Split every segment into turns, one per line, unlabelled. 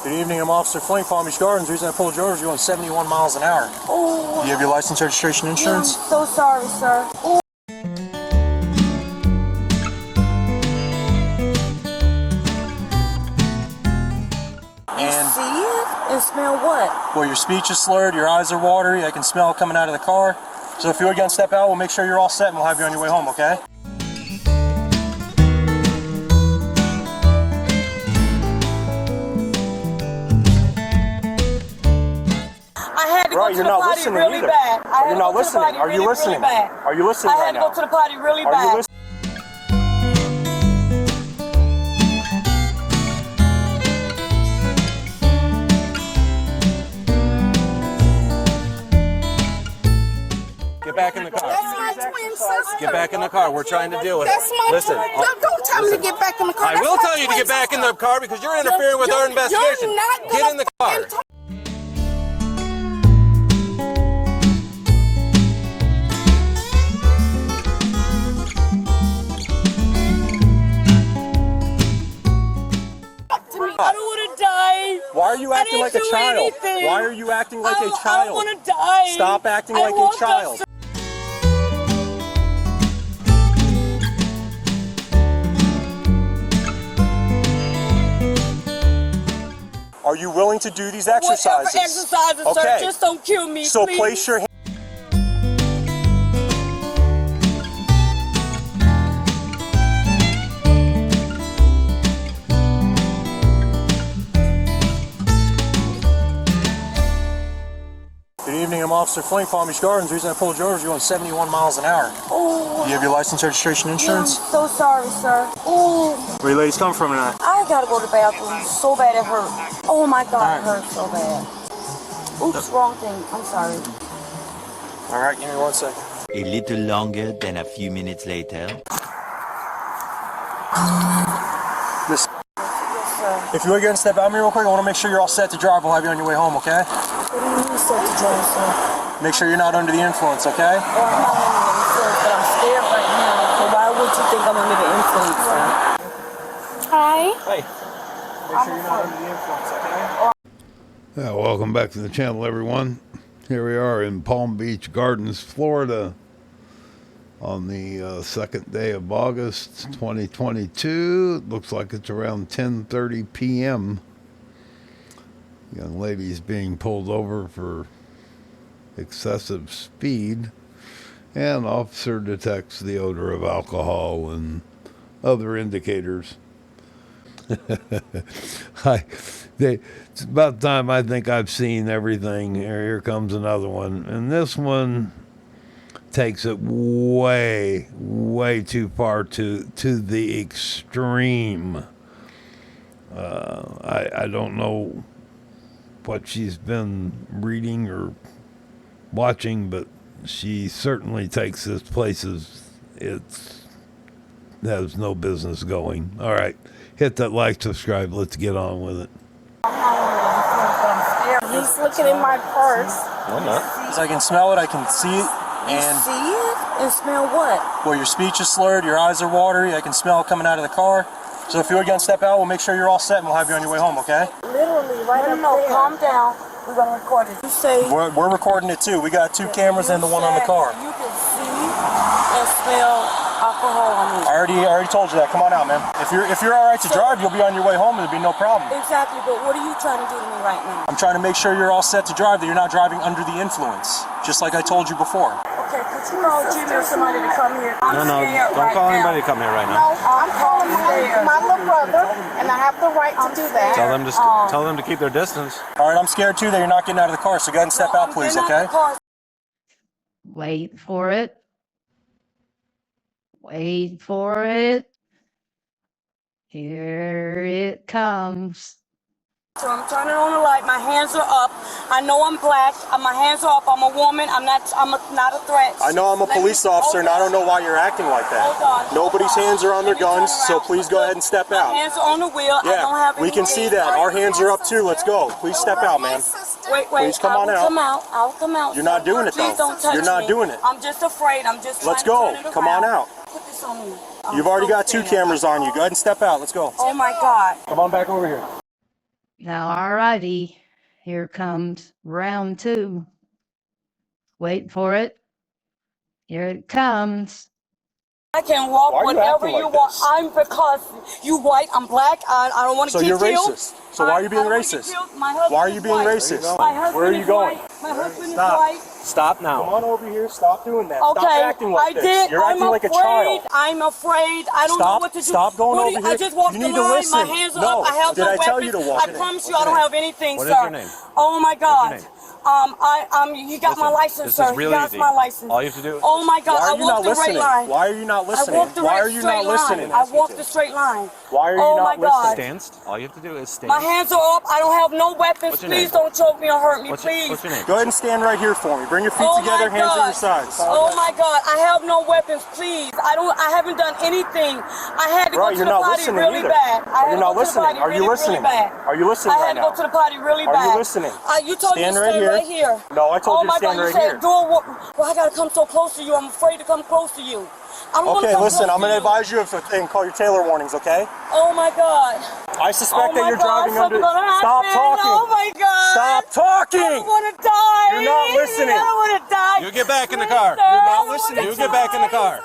Good evening, I'm Officer Flink, Palm Beach Gardens. The reason I pulled you over is you're going 71 miles an hour.
Oh.
Do you have your license, registration, insurance?
I'm so sorry, sir. Oh.
And
see it? And smell what?
Well, your speech is slurred, your eyes are watery, I can smell it coming out of the car. So if you're going to step out, we'll make sure you're all set and we'll have you on your way home, okay?
I had to go to the potty really bad.
You're not listening. Are you listening? Are you listening right now?
I had to go to the potty really bad.
Get back in the car.
That's my twin sister.
Get back in the car. We're trying to deal with it.
That's my
Listen.
twin. Don't tell me to get back in the car.
I will tell you to get back in the car because you're interfering with our investigation. Get in the car.
I don't want to die.
Why are you acting like a child?
Anything.
Why are you acting like a child?
I don't want to die.
Stop acting like a child. Are you willing to do these exercises?
Whatever exercises,
okay.
sir, just don't kill me,
so
please.
Place your hand. Good evening, I'm Officer Flink, Palm Beach Gardens. The reason I pulled you over is you're going 71 miles an hour.
Oh.
Do you have your license, registration, insurance?
I'm so sorry, sir. Oh.
Where you ladies come from tonight?
I gotta go to the bathroom so bad it hurt. Oh my God, it hurts so bad. Oops, wrong thing. I'm sorry.
All right, give me 1 second.
A little longer than a few minutes later.
Listen,
Yes, sir.
if you would go and step out of me real quick, I want to make sure you're all set to drive. We'll have you on your way home, okay?
What do you mean set to drive, sir?
Make sure you're not under the influence, okay?
Oh, I'm not under the influence, but I'm scared right now. So why would you think I'm under the influence, sir? Hi.
Hey, make sure you're not under the influence, okay?
Welcome back to the channel, everyone. Here we are in Palm Beach Gardens, Florida, on the second day of August 2022. It looks like it's around 10:30 p.m. Young lady's being pulled over for excessive speed, and officer detects the odor of alcohol and other indicators. It's about time I think I've seen everything. Here comes another one. And this one takes it way, way too far to the extreme. I don't know what she's been reading or watching, but she certainly takes this places it has no business going. All right. Hit that like, subscribe. Let's get on with it.
He's looking in my purse.
No, I'm not. So I can smell it, I can see it, and...
See it? And smell what?
Well, your speech is slurred, your eyes are watery, I can smell it coming out of the car. So if you're going to step out, we'll make sure you're all set and we'll have you on your way home, okay?
Literally right up
No,
there.
calm down. We're going to record it. You say...
We're recording it too. We got 2 cameras and the one on the car.
You can see and smell alcohol on me.
I already told you that. Come on out, man. If you're all right to drive, you'll be on your way home and there'll be no problem.
Exactly, but what are you trying to do to me right now?
I'm trying to make sure you're all set to drive, that you're not driving under the influence, just like I told you before.
Okay, could you call Jimmy or somebody to come here?
No, don't call anybody to come here right now.
No, I'm calling my little brother, and I have the right to do that.
Tell them to keep their distance. All right, I'm scared too that you're not getting out of the car, so go ahead and step out, please, okay?
Wait for it. Wait for it. Here it comes.
So I'm turning on the light. My hands are up. I know I'm black. My hands are up. I'm a woman. I'm not a threat.
I know I'm a police officer, and I don't know why you're acting like that.
Hold on.
Nobody's hands are on their guns, so please go ahead and step out.
My hands are on the wheel. I don't have
Yeah, we
any
can see
hands.
that. Our hands are up too. Let's go. Please step out, man.
Wait.
Please come on out.
I'll come out.
You're not doing it, though.
Please don't touch
You're not
me.
doing it.
I'm just afraid. I'm just
Let's
trying
go.
to turn it
Come on
around.
out.
Put this on me.
You've already got 2 cameras on you. Go ahead and step out. Let's go.
Oh my God.
Come on back over here.
Now, alrighty. Here comes round 2. Wait for it. Here it comes.
I can walk
Why are you
whatever
acting
you
like
want.
this?
I'm because you white, I'm black. I don't want to
So
get
you're
killed.
racist. So why are you being
I don't wanna get
racist?
killed. My husband
Why are
is
you being
white.
racist?
My husband
Where are you
is
going?
white. My husband
Stop.
is white.
Stop now.
Come on over here. Stop doing that.
Okay,
Stop acting like
I
this.
did.
You're
I'm
acting like a
afraid.
child.
I'm afraid. I don't know what to do.
Stop going
What
over
I
here.
just walked
You
the
need to
line.
listen.
My hands are
No.
up. I have
Did
no
I tell
weapons.
you to walk?
I promise you, I don't have anything,
What
sir.
is your name?
Oh my God.
What's your name?
You got my license,
This
sir.
is really
You got
easy.
my license.
All you have to do.
Oh my God.
Why are
I
you not
walked the straight
listening?
line.
Why are you not
I
listening?
walked the
Why are you
straight
not listening?
line. I walked the straight line.
Why are you
Oh
not
my God.
listening?
Stand. All you have to do is stand.
My hands are up. I don't have no weapons.
What's your
Please
name?
don't choke me or hurt me,
What's
please.
your name?
Go ahead and stand right here for me. Bring your feet
Oh
together,
my
hands at
God.
your sides.
Oh my God. I have no weapons, please. I haven't done anything. I had to go
Right,
to
you're
the
not
potty
listening
really
either.
bad. I had
You're
to
not
go to the
listening.
potty
Are you
really,
listening?
really bad.
Are you listening
I
right
had to
now?
go to the potty really
Are
bad.
you listening?
You told me
Stand
to
right
stay
here.
right here.
No, I told you to stand
Oh my God,
right
you said,
here.
well, I gotta come so close to you. I'm afraid to come close to you. I don't want to
Okay,
come
listen,
close
I'm going to
to you.
advise you and call your Taylor warnings, okay?
Oh my God.
I suspect
Oh
that
my
you're
God,
driving
something's
under...
gonna
Stop
happen.
talking!
Oh my God.
Stop
I
talking!
don't want to die.
You're not listening.
I don't want to die.
You get back in the
Please,
car.
sir,
You're
I
not
don't
listening.
wanna
You get back in the
die.
car.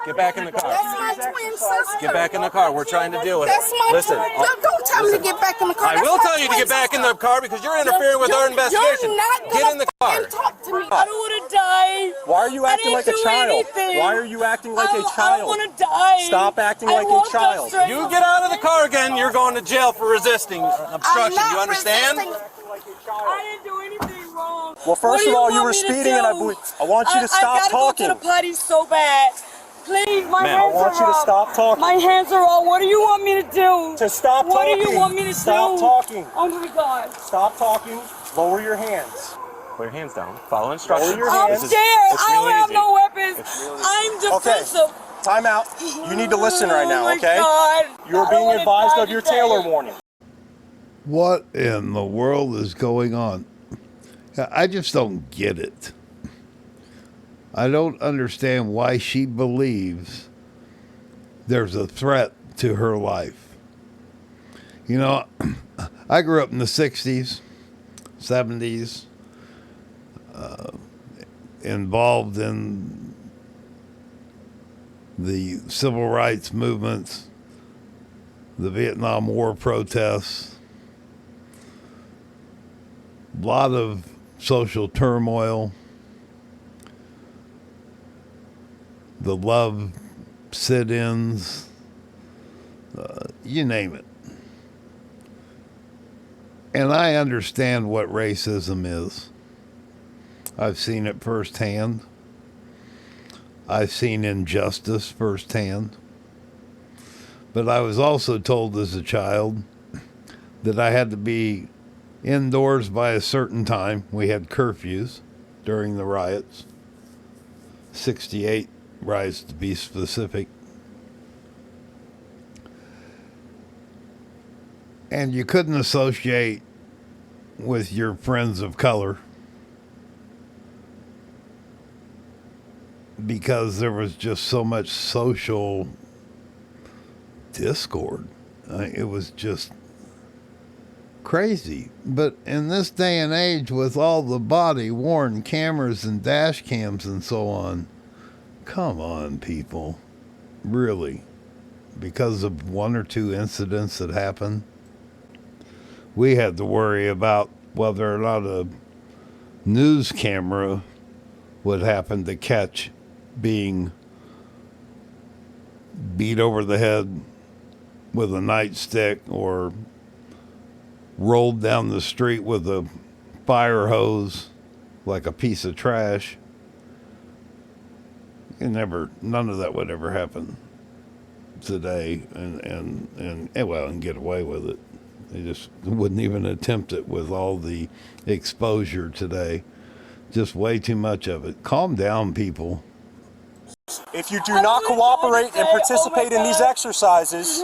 Get back in the car.
That's my twin sister.
Get back in the car. We're trying to deal with it.
That's my
Listen.
Don't tell me to get back in the car.
I
That's
will
my
tell you to
twin
get back in the
sister.
car because you're interfering with our investigation.
You're not
Get
gonna
in the car.
fucking talk to me.
I don't want to die.
Why are you acting like a
didn't do
child?
anything.
Why are you acting like a
I don't
child?
want to die.
Stop acting
I
like a
walked up
child.
straight.
You get out of the car again, you're going to jail for resisting obstruction.
I'm not
You understand?
resisting.
I didn't do anything wrong.
Well, first of all, you were speeding, and I want you to stop
I gotta
talking.
go to the potty so bad. Please, my
Ma'am,
hands
I want
are
you to
up.
stop talking.
My hands are up. What do you want me to do?
To stop
What
talking.
do you want me to
Stop
do?
talking.
Oh my God.
Stop talking. Lower your hands.
Put your hands down. Follow instructions.
your
I'm
hands.
scared. I don't
really
have
easy.
no weapons.
It's
I'm
Okay.
defensive.
Time out. You need to listen right now,
Oh my
okay?
God.
You're
I
being
don't wanna
advised
die
of your
today.
Taylor warning.
What in the world is going on? I just don't get it. I don't understand why she believes there's a threat to her life. You know, I grew up in the 60s, 70s, involved in the civil rights movements, the Vietnam War protests, a lot of social turmoil, the love sit-ins, you name it. And I understand what racism is. I've seen it firsthand. I've seen injustice firsthand. But I was also told as a child that I had to be indoors by a certain time. We had curfews during the riots. 68 riots to be specific. And you couldn't associate with your friends of color because there was just so much social discord. It was just crazy. But in this day and age, with all the body-worn cameras and dash cams and so on, come on, people. Really. Because of one or two incidents that happened, we had to worry about whether or not a news camera would happen to catch being beat over the head with a nightstick or rolled down the street with a fire hose like a piece of trash. None of that would ever happen today and get away with it. They just wouldn't even attempt it with all the exposure today. Just way too much of it. Calm down, people.
If you do not cooperate and participate in these exercises,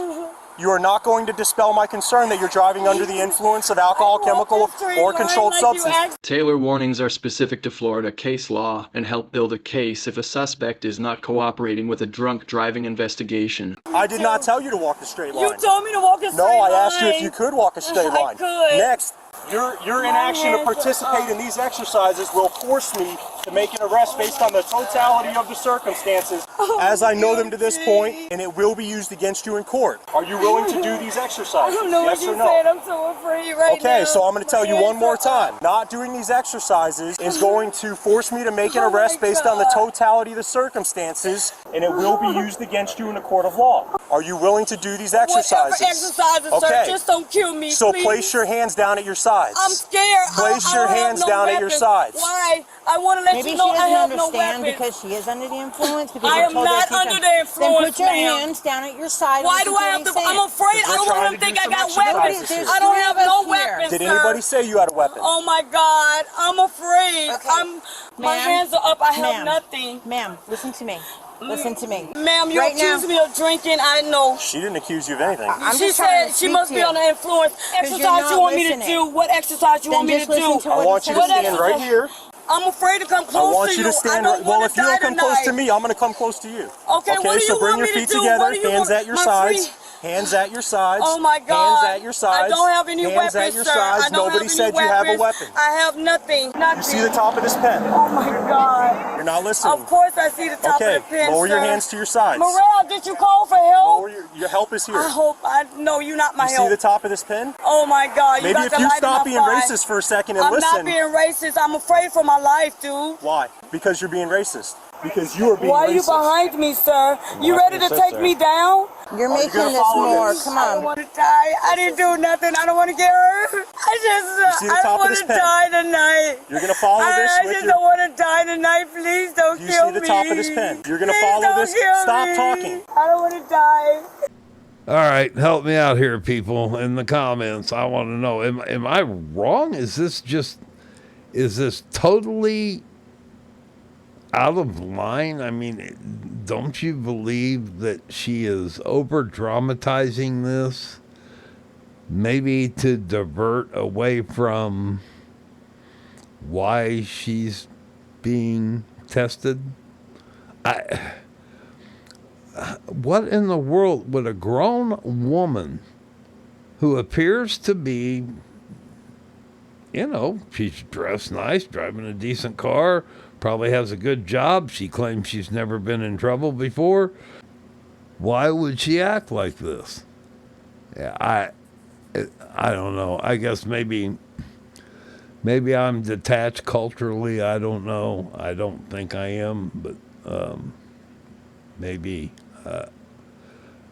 You are not going to dispel my concern that you're driving under the influence of alcohol, chemical, or controlled substance.
Taylor warnings are specific to Florida case law and help build a case if a suspect is not cooperating with a drunk driving investigation.
I did not tell you to walk the straight line.
You told me to walk a straight line.
No, I asked you if you could walk a straight line.
I could.
Next, your inaction to participate in these exercises will force me to make an arrest based on the totality of the circumstances as I know them to this point, and it will be used against you in court. Are you willing to do these exercises?
I don't know
yes
what you
or no?
said. I'm so afraid right now.
Okay, so I'm going to tell you one more time. Not doing these exercises is going to force me to make an arrest based on the totality of the circumstances, and it will be used against you in a court of law. Are you willing to do these exercises?
Whatever exercises,
okay.
sir. Just don't kill me,
So
please.
place your hands down at your sides.
I'm scared.
Place your hands down at your sides.
Why? I want to let
Maybe
you
she
know I have
doesn't
no
understand
weapons.
because she is under the influence. Because
I
you
am
told her
not
she
under
can-
the influence,
Then put your
ma'am.
hands down at your side.
Why
and
do
listen
I
to
have to?
what he's
I'm
saying.
afraid. I don't want him to think I got weapons.
Nobody-
I don't have no
here.
weapons,
Did
sir.
anybody say you had a weapon?
Oh my God, I'm afraid.
Okay.
My
Ma'am,
hands are up. I have
ma'am,
nothing.
Ma'am, listen to me. Listen to me.
Ma'am, you
Right
accuse
now-
me of drinking. I know.
She didn't accuse you of anything.
I'm
She
just trying
said
to
she
speak
must
to
be
you.
under influence.
you're
Exercise
not
you want me to
listening.
do? What exercise you
Then
want me to
just listen
do?
to
I
what
want
he
you to
says.
stand right here.
I'm afraid to come
I
close
want
to
you to stand
I
right.
don't
Well,
want
if you don't come close to
me.
me, I'm going to come close to you.
Okay, what do
so
you
bring
want
your
me to
feet
do?
together,
What do you
hands
want?
at your
My
sides.
free-
Hands at your sides.
Oh my God.
Hands at your sides.
I don't have any
hands
weapons,
at your
sir.
sides.
I don't
Nobody
have
said
any
you have a
weapons.
weapon.
I have nothing. Nothing.
You see the top of this pen?
Oh my God.
You're not listening.
Of course I see the top
Okay,
of the pen,
lower your
sir.
hands to your sides.
Morale, did you call for help?
Lower your help is here.
I hope no, you're not my
You
help.
see the top of this pen?
Oh my God, you
Maybe
got
if
the
you
light
stop
in
being
my fire.
racist for a second and
I'm
listen.
not being racist. I'm afraid for my life, dude.
Why? Because you're being racist. Because you are being
Why are
racist.
you behind me, sir? You ready to take me down?
You're making
gonna
this
follow
more.
this?
Come
I don't
on.
want to die. I didn't do nothing. I don't want to get hurt.
see the
I
top
don't
of
want
this
to
pen?
die tonight.
You're going to follow this
I
with
just
your...
don't want to die tonight. Please don't
Do you
kill
see
me.
the top of this pen? You're going to
Please
follow
don't
this?
kill
Stop
me.
talking.
I don't want to die.
All right, help me out here, people, in the comments. I want to know, am I wrong? Is this totally out of line? I mean, don't you believe that she is over dramatizing this? Maybe to divert away from why she's being tested? What in the world would a grown woman who appears to be, she's dressed nice, driving a decent car, probably has a good job. She claims she's never been in trouble before. Why would she act like this? Yeah, I don't know. I guess maybe I'm detached culturally. I don't know. I don't think I am, but maybe.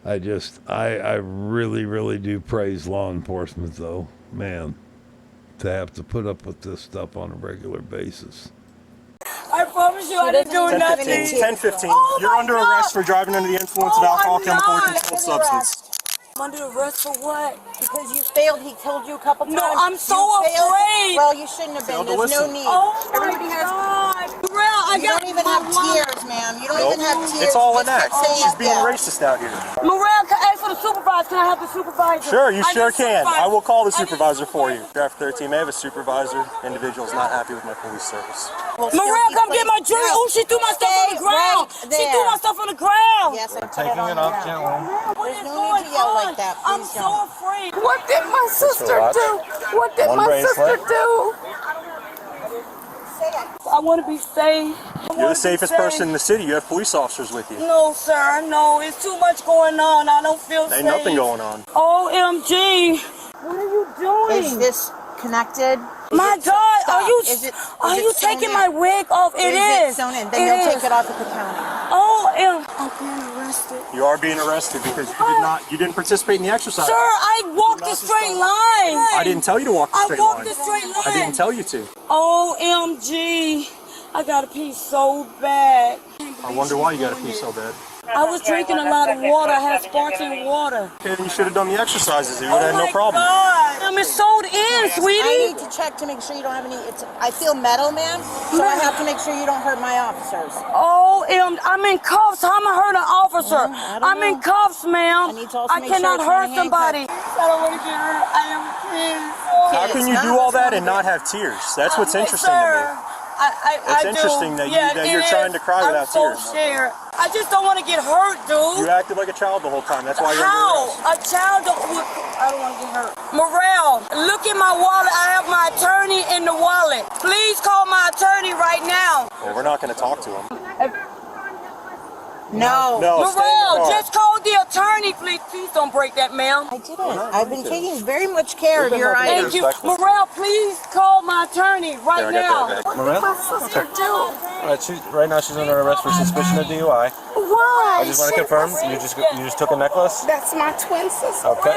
I really, really do praise law enforcement, though. Man, to have to put up with this stuff on a regular basis.
I promise you I didn't do nothing.
10:15.
Oh
You're
my
under
God.
arrest for driving under the influence of
Oh,
alcohol,
I'm
chemical, or
not.
controlled substance.
I'm under arrest for what?
Because you failed. He told you a couple times.
No, I'm so
You failed.
afraid.
Well, you shouldn't have been.
Failed to
There's no
listen.
need.
Oh
Everybody
my
has.
God. Morale, I
You
got
don't even have tears, ma'am. You don't
Nope.
even have tears.
It's all an
Just
act.
keep saying
She's being
that.
racist out here.
Morale, can I ask for the supervisor? Can I have the supervisor?
Sure, you
I
sure
need
can.
supervisor.
I will call the
I need
supervisor for you.
supervisor.
Draft 13, may I have a supervisor? Individual is not happy with my police service.
Will still
Morale,
be
come get my
placed-
drink.
No.
Oh, she threw my stuff on the
Stay
ground.
right
She
there.
threw my stuff on the ground.
Yes, I put
Taking
on
it
the
up
ground.
gently.
What
There's
is
no
going
need to yell
on?
like that.
I'm
Please
so
don't.
afraid. What did my sister
watch.
do? What did
One
my
bracelet.
sister do? I want to be safe.
You're the safest person in the city. You have police officers with you.
No, sir. No, it's too much going on. I don't feel safe.
Ain't nothing going on.
O.M.G. What are you doing?
Is this connected?
My God,
Stop.
are you
Is it
taking
sewn
my
in?
wig off? It
Is
is.
it sewn in? Then
It
you'll
is.
take it off at the county.
I'm being arrested.
You are being arrested because you didn't participate in the exercise.
Sir, I walked a straight line.
I didn't tell you to walk the
I
straight
walked
line.
a straight line.
I didn't tell you to.
O.M.G. I got to pee so bad.
I wonder why you got to pee so bad.
I was drinking a lot of water. I had sparkling water.
Okay, then you should have done the exercises. You would
Oh
have had no
my
problem.
God. I'm sold in,
I
sweetie.
need to check to make sure you don't have any. I feel metal, ma'am, so I have to make sure you don't hurt my officers.
I'm in cuffs. How am I hurt an officer?
I don't
I'm in
know.
cuffs, ma'am.
I need to also
I
make sure
cannot
it's not
hurt
a
somebody. I don't want to get hurt. I am a kid.
How can you do all that and not have tears? That's what's interesting to me. It's interesting that you're trying to cry without tears.
I'm so scared. I just don't want to get hurt, dude.
You acted like a child the whole time. That's why you're
How?
under arrest.
A child I don't want to get hurt. Morel, look in my wallet. I have my attorney in the wallet. Please call my attorney right now.
Well, we're not going to talk to him.
No.
No, stay in the
Morel,
car.
just call the attorney, please. Please don't break that, ma'am.
I didn't. I've been taking very much care of your
Thank
items.
you. Morel, please call my attorney right now.
Morel?
My sister do.
Right now she's under arrest for suspicion of DUI.
Why?
I just want to confirm, you just took a necklace?
That's my twin sister.
Okay,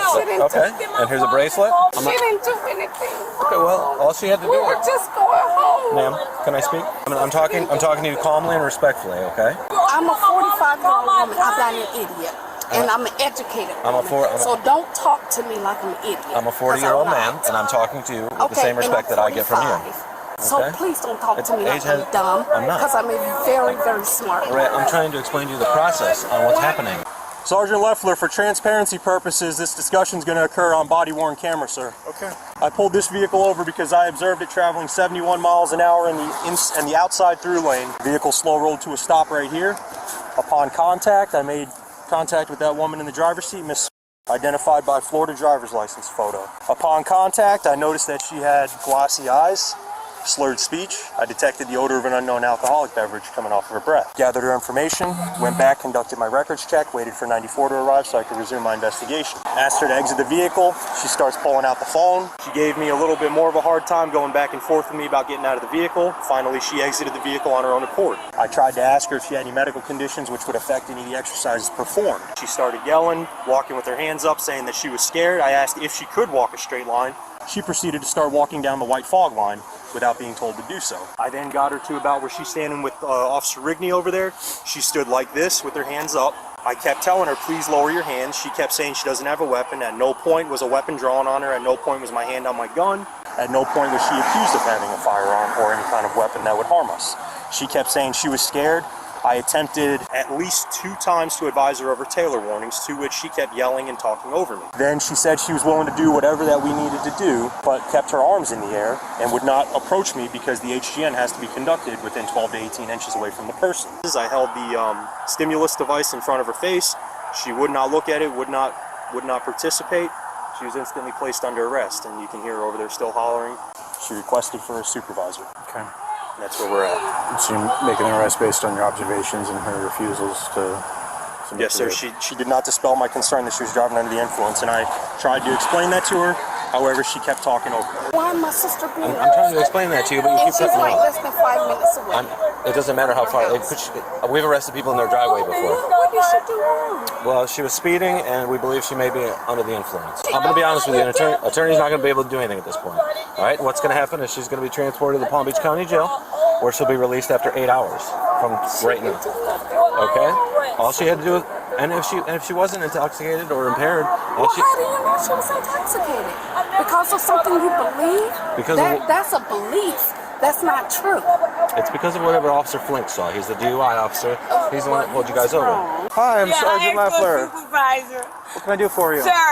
okay. And here's a bracelet.
She didn't do anything.
Okay, well, all she had to do
We were
was...
just going home.
Ma'am, can I speak? I'm talking to you calmly and respectfully, okay?
I'm a 45-year-old woman. I'm not an idiot. And I'm an educated woman. So don't talk to me like I'm an idiot.
I'm a 40-year-old man, and I'm talking to you with the same respect that I get from you.
So
Okay.
please don't talk to me like
Age
I'm
has-
dumb.
I'm not.
Because I'm a very, very smart
All right,
woman.
I'm trying to explain to you the process on what's happening.
Sergeant Leffler, for transparency purposes, this discussion is going to occur on body-worn camera, sir.
Okay.
I pulled this vehicle over because I observed it traveling 71 miles an hour in the outside through lane. The vehicle slow rolled to a stop right here. Upon contact, I made contact with that woman in the driver's seat, Miss, identified by Florida driver's license photo. Upon contact, I noticed that she had glassy eyes, slurred speech. I detected the odor of an unknown alcoholic beverage coming off of her breath. Gathered her information, went back, conducted my records check, waited for 94 to arrive so I could resume my investigation. Asked her to exit the vehicle. She starts pulling out the phone. She gave me a little bit more of a hard time going back and forth with me about getting out of the vehicle. Finally, she exited the vehicle on her own accord. I tried to ask her if she had any medical conditions which would affect any of the exercises performed. She started yelling, walking with her hands up, saying that she was scared. I asked if she could walk a straight line. She proceeded to start walking down the white fog line without being told to do so. I then got her to about where she's standing with Officer Rigney over there. She stood like this with her hands up. I kept telling her, please lower your hands. She kept saying she doesn't have a weapon. At no point was a weapon drawn on her. At no point was my hand on my gun. At no point was she accused of having a firearm or any kind of weapon that would harm us. She kept saying she was scared. I attempted at least 2 times to advise her of her Taylor warnings, to which she kept yelling and talking over me. Then she said she was willing to do whatever that we needed to do, but kept her arms in the air and would not approach me because the HGN has to be conducted within 12 to 18 inches away from the person. I held the stimulus device in front of her face. She would not look at it, would not participate. She was instantly placed under arrest, and you can hear her over there still hollering. She requested for a supervisor.
Okay.
That's where we're at.
So you're making an arrest based on your observations and her refusals to submit
Yes,
to
sir.
it.
She did not dispel my concern that she was driving under the influence, and I tried to explain that to her. However, she kept talking over me.
Why my sister being
I'm trying to explain that to you, but you
and
keep
she's
cutting me
like
off.
less than 5 minutes away.
It doesn't matter how far. We've arrested people in their driveway before.
What did she do wrong?
Well, she was speeding, and we believe she may be under the influence. I'm going to be honest with you. An attorney's not going to be able to do anything at this point. All right? What's going to happen is she's going to be transported to the Palm Beach County Jail, where she'll be released after 8 hours from right now. Okay? All she had to do is, and if she wasn't intoxicated or impaired,
Well, how do you know she was intoxicated? Because of something you believe? That's a belief. That's not true.
it's because of whatever Officer Flink saw. He's the DUI officer. He's the one that pulled you guys over.
Hi, I'm Sergeant Leffler.
Supervisor.
What can I do for you?
Sir,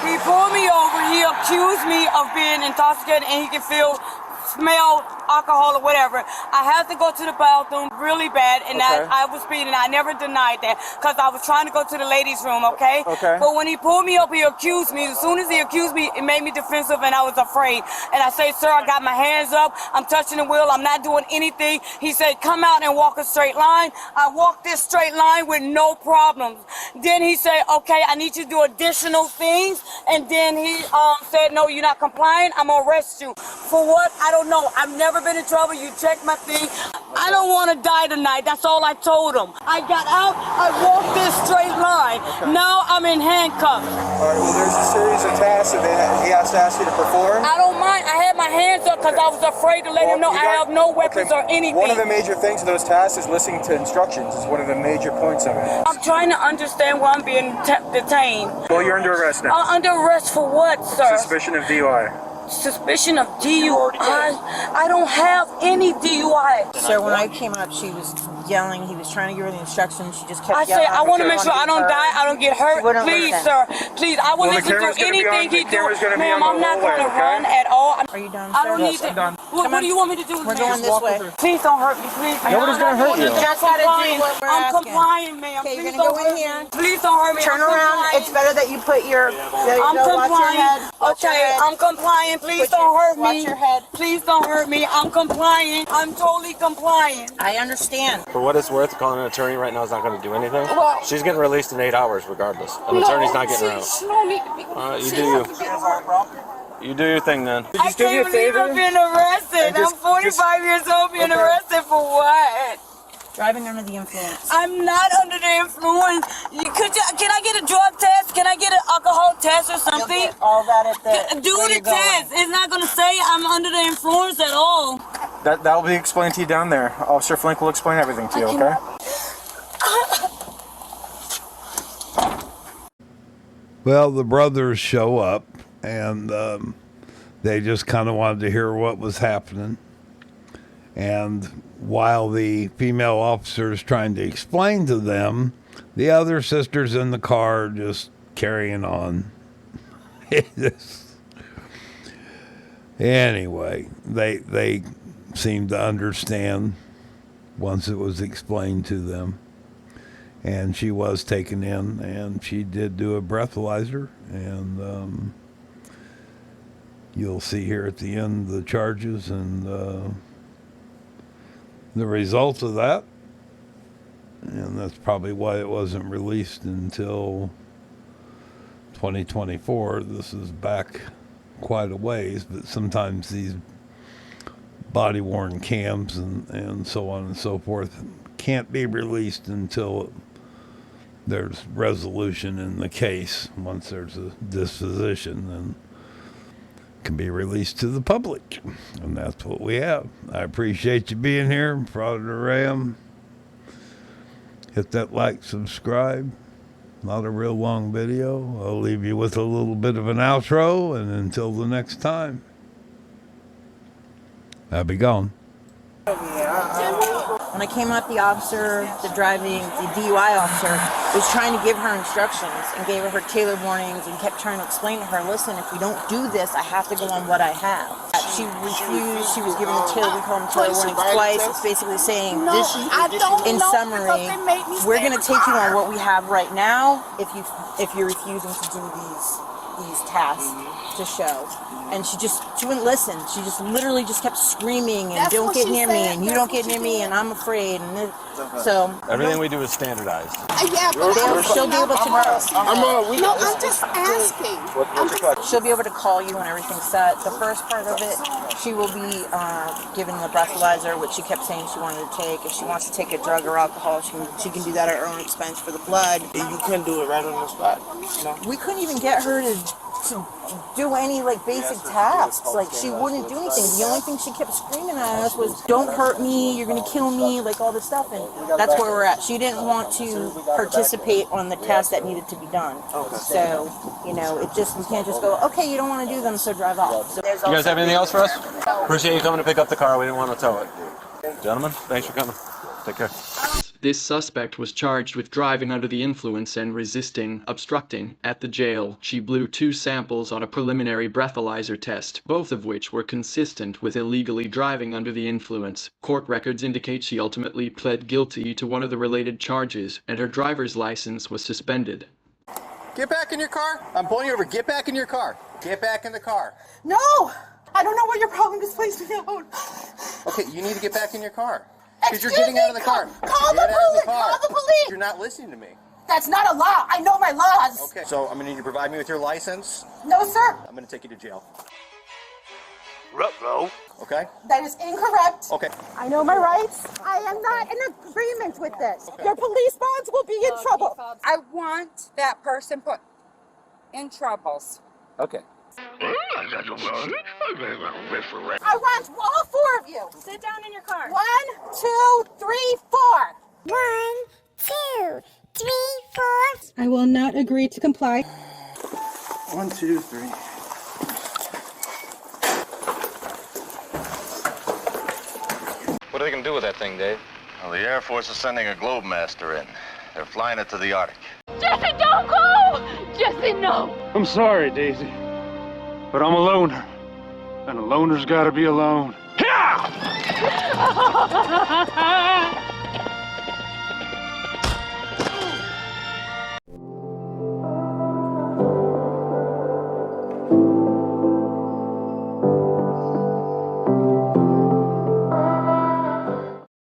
he pulled me over. He accused me of being intoxicated, and he can smell alcohol or whatever. I had to go to the bathroom really bad, and
Okay.
I was speeding. I never denied that because I was trying to go to the ladies' room, okay?
Okay.
But when he pulled me up, he accused me. As soon as he accused me, it made me defensive, and I was afraid. And I say, sir, I got my hands up. I'm touching the wheel. I'm not doing anything. He said, come out and walk a straight line. I walked this straight line with no problems. Then he said, okay, I need you to do additional things. And then he said, no, you're not complying. I'm going to arrest you. For what? I don't know. I've never been in trouble. You check my thing. I don't want to die tonight. That's all I told him. I got out. I walked this straight line.
Okay.
Now I'm in handcuffs.
All right, well, there's a series of tasks that he has to ask you to perform.
I don't mind. I had my hands up because I was afraid to let him know I have no weapons or anything.
One of the major things of those tasks is listening to instructions. Is one of the major points of it.
I'm trying to understand why I'm being detained.
Well, you're under arrest now.
Under arrest for what, sir?
Suspicion of DUI.
Suspicion of DUI? I don't have any DUI.
So when I came up, she was yelling. He was trying to give her the instructions. She just kept
I
yelling.
say, I want to make sure I don't die, I don't get hurt. Please, sir. Please, I will listen to anything he do. Ma'am, I'm not going to run at all.
Are you done,
I don't
sir?
need to. What do you want me to do?
We're going this way.
Please don't hurt me, please.
Nobody's going to hurt you.
Just gotta do what we're
I'm
asking.
complying, ma'am.
Okay, you're
Please
gonna
don't
go in
hurt
here.
me. Please don't hurt me.
Turn
I'm
around.
complying.
It's better that you put your. There you
I'm
go. Watch your head.
complying.
Watch your
Okay,
head.
I'm complying. Please don't hurt me.
Watch your head.
Please don't hurt me. I'm complying. I'm totally complying.
I understand.
For what it's worth, calling an attorney right now is not going to do anything.
Well-
She's getting released in 8 hours regardless. An attorney's not getting her out.
She don't need to be.
You
she
do
has
you.
to be-
You do your thing then.
I can't believe I'm being arrested. I'm 45 years old being arrested for what?
Driving under the influence.
I'm not under the influence. Can I get a drug test? Can I get an alcohol test or something?
You'll get all that at the.
Do
where
the
you're going.
test. It's not going to say I'm under the influence at all.
That will be explained to you down there. Officer Flink will explain everything to you. Okay.
Well, the brothers show up, and they just kind of wanted to hear what was happening. And while the female officer is trying to explain to them, the other sister's in the car just carrying on. Anyway, they seemed to understand once it was explained to them. And she was taken in, and she did do a breathalyzer, and you'll see here at the end the charges and the results of that. And that's probably why it wasn't released until 2024. This is back quite a ways, but sometimes these body-worn cams and so on and so forth can't be released until there's resolution in the case. Once there's a disposition, then it can be released to the public. And that's what we have. I appreciate you being here. Frauditor Ram. Hit that like, subscribe. Not a real long video. I'll leave you with a little bit of an outro, and until the next time, I'll be gone.
When I came up, the officer, the DUI officer, was trying to give her instructions and gave her tailored warnings and kept trying to explain to her, listen, if you don't do this, I have to go on what I have. She refused. She was given we call them tailored warnings twice. It's basically saying, in summary, we're going to take you on what we have right now if you're refusing to do these tasks to show. And she wouldn't listen. She just literally just kept screaming and don't get near me and you don't get near me and I'm afraid. And so
Everything we do is standardized.
Yeah, but
she'll be able to
no, I'm just asking.
She'll be able to call you when everything's set. The first part of it, she will be given the breathalyzer, which she kept saying she wanted to take. If she wants to take a drug or alcohol, she can do that at her own expense for the blood.
You couldn't do it right on the spot. No.
We couldn't even get her to do any basic tasks. She wouldn't do anything. The only thing she kept screaming at us was, don't hurt me, you're gonna kill me, all this stuff. And that's where we're at. She didn't want to participate on the tasks that needed to be done. So, we can't just go, okay, you don't want to do them, so drive off. So
You guys have anything else for us? Appreciate you coming to pick up the car. We didn't want to tow it. Gentlemen, thanks for coming. Take care.
This suspect was charged with driving under the influence and resisting, obstructing. At the jail, she blew 2 samples on a preliminary breathalyzer test, both of which were consistent with illegally driving under the influence. Court records indicate she ultimately pled guilty to one of the related charges, and her driver's license was suspended.
Get back in your car. I'm pulling you over. Get back in your car. Get back in the car.
No, I don't know what your problem is. Please leave me alone.
Okay, you need to get back in your car. Because you're getting out of the car.
Call the police. Call the police.
You're not listening to me.
That's not a law. I know my laws.
Okay, so I'm going to need you to provide me with your license.
No, sir.
I'm going to take you to jail.
Ruh-roh.
Okay?
That is incorrect.
Okay.
I know my rights. I am not in agreement with this. Okay. Your police bonds will be in trouble.
I want that person put in troubles.
Okay.
I want all four of you.
Sit down in your car.
1, 2, 3, 4.
1, 2, 3, 4.
I will not agree to comply.
1, 2, 3.
What are they going to do with that thing, Dave?
Well, the Air Force is sending a Globemaster in. They're flying it to the Arctic.
Jesse, don't go! Jesse, no!
I'm sorry, Daisy, but I'm a loner, and a loner's gotta be alone. Yeah!